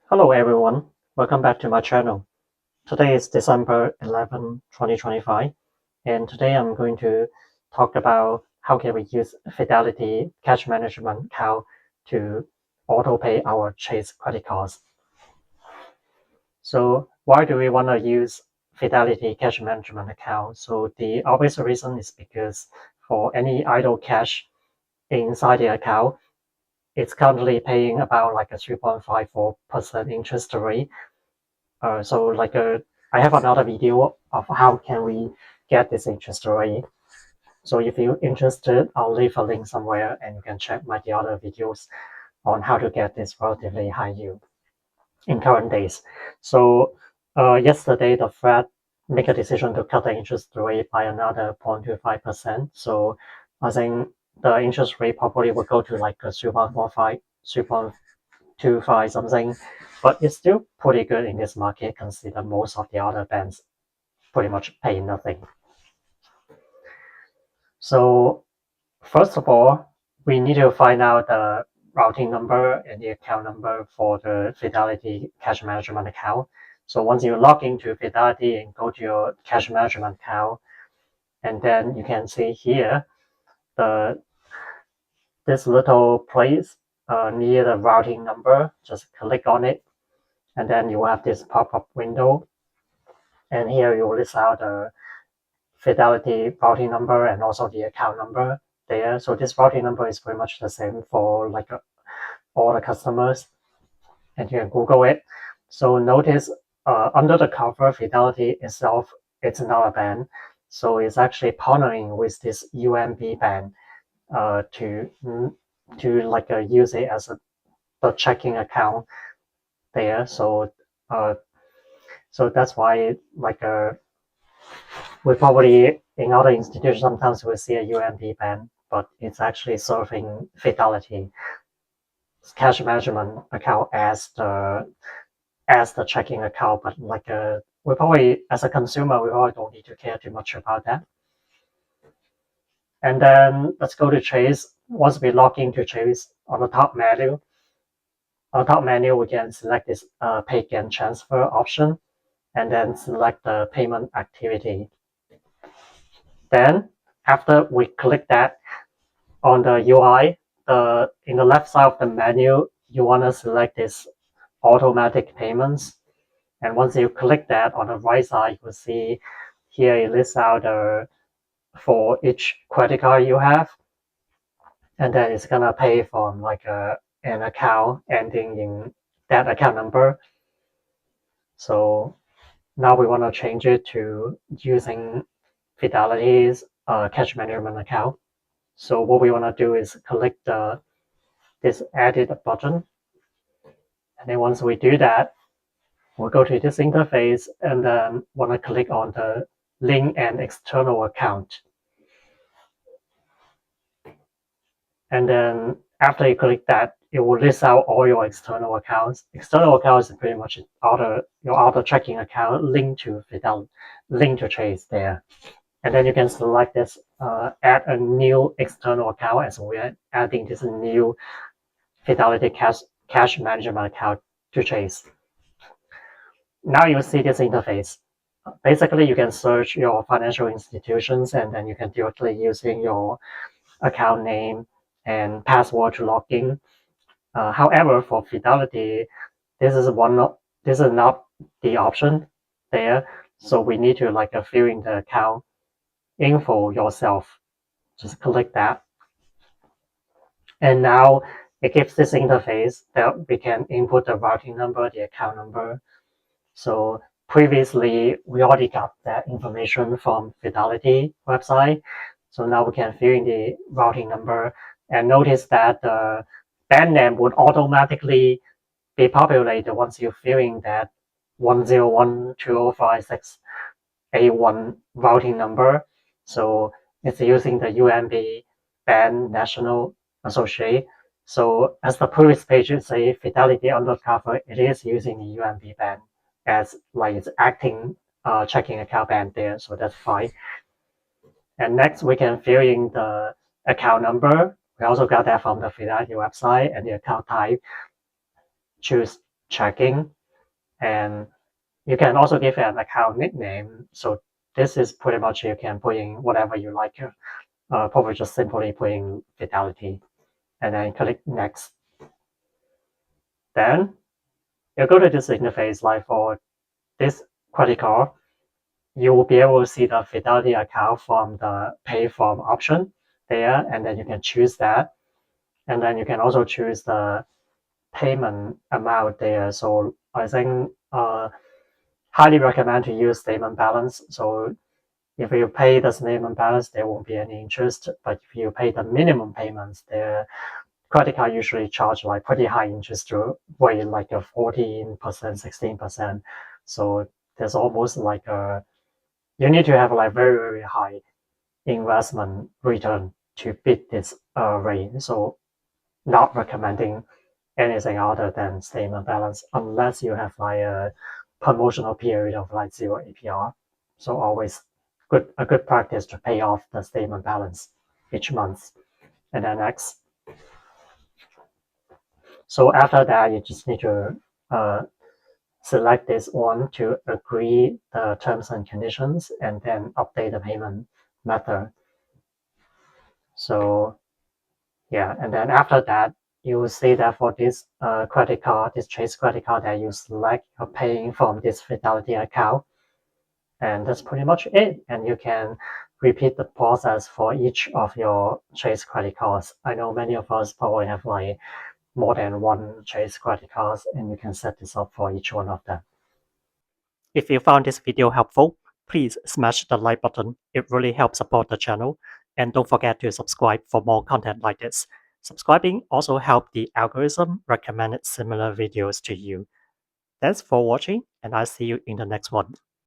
Hello everyone, welcome back to my channel. Today is December 11, 2025, and today I'm going to talk about how can we use Fidelity Cash Management Account to auto-pay our Chase credit cards. So why do we want to use Fidelity Cash Management Account? So the obvious reason is because for any idle cash inside the account, it's currently paying about like a 3.54% interest rate. I have another video of how can we get this interest rate. So if you're interested, I'll leave a link somewhere and you can check my other videos on how to get this relatively high yield in current days. So yesterday the Fed make a decision to cut the interest rate by another 0.25%. So I think the interest rate probably will go to like a 3.45, 3.25 something, but it's still pretty good in this market consider most of the other banks pretty much pay nothing. So first of all, we need to find out the routing number and the account number for the Fidelity Cash Management Account. So once you log into Fidelity and go to your cash management account, and then you can see here this little place near the routing number. Just click on it, and then you have this pop-up window. And here you list out the Fidelity routing number and also the account number there. So this routing number is pretty much the same for like all the customers, and you can Google it. So notice under the cover, Fidelity itself, it's not a bank. So it's actually partnering with this UMB bank to use it as the checking account there. So that's why we probably in other institutions sometimes we see a UMB bank, but it's actually serving Fidelity cash management account as the checking account. But we probably as a consumer we probably don't need to care too much about that. And then let's go to Chase. Once we log into Chase on the top menu, we can select this pay and transfer option, and then select the payment activity. Then after we click that on the UI, in the left side of the menu, you want to select this automatic payments. And once you click that on the right side, you will see here it lists out for each credit card you have. And then it's going to pay from an account ending in that account number. So now we want to change it to using Fidelity's cash management account. So what we want to do is click this edit button. And then once we do that, we'll go to this interface and then want to click on the link an external account. And then after you click that, it will list out all your external accounts. External accounts is pretty much your auto checking account linked to Fidelity, linked to Chase there. And then you can select this, add a new external account, as we're adding this new Fidelity Cash Management Account to Chase. Now you see this interface. Basically, you can search your financial institutions, and then you can directly using your account name and password to log in. However, for Fidelity, this is not the option there. So we need to fill in the account info yourself. Just click that. And now it gives this interface that we can input the routing number, the account number. So previously, we already got that information from Fidelity website. So now we can fill in the routing number, and notice that the band name would automatically be populated once you fill in that 1012056A1 routing number. So it's using the UMB band National Associate. So as the previous page say Fidelity undercover, it is using the UMB band as it's acting checking account band there, so that's fine. And next we can fill in the account number. We also got that from the Fidelity website, and the account type. Choose checking, and you can also give it an account nickname. So this is pretty much you can put in whatever you like. Probably just simply put in Fidelity and then click next. Then you go to this interface like for this credit card, you will be able to see the Fidelity account from the pay from option there, and then you can choose that. And then you can also choose the payment amount there. So I think highly recommend to use statement balance. So if you pay the statement balance, there won't be any interest. But if you pay the minimum payments, the credit card usually charge like pretty high interest rate, like a 14%, 16%. So there's almost like you need to have like very, very high investment return to beat this rate. So not recommending anything other than statement balance unless you have like a promotional period of like zero APR. So always a good practice to pay off the statement balance each month. And then next. So after that, you just need to select this one to agree the terms and conditions and then update the payment method. So yeah, and then after that, you will see that for this credit card, this Chase credit card that you select, you're paying from this Fidelity account. And that's pretty much it. And you can repeat the process for each of your Chase credit cards. I know many of us probably have like more than one Chase credit cards, and you can set this up for each one of them. If you found this video helpful, please smash the like button. It really helps support the channel. And don't forget to subscribe for more content like this. Subscribing also helps the algorithm recommend similar videos to you. Thanks for watching, and I'll see you in the next one.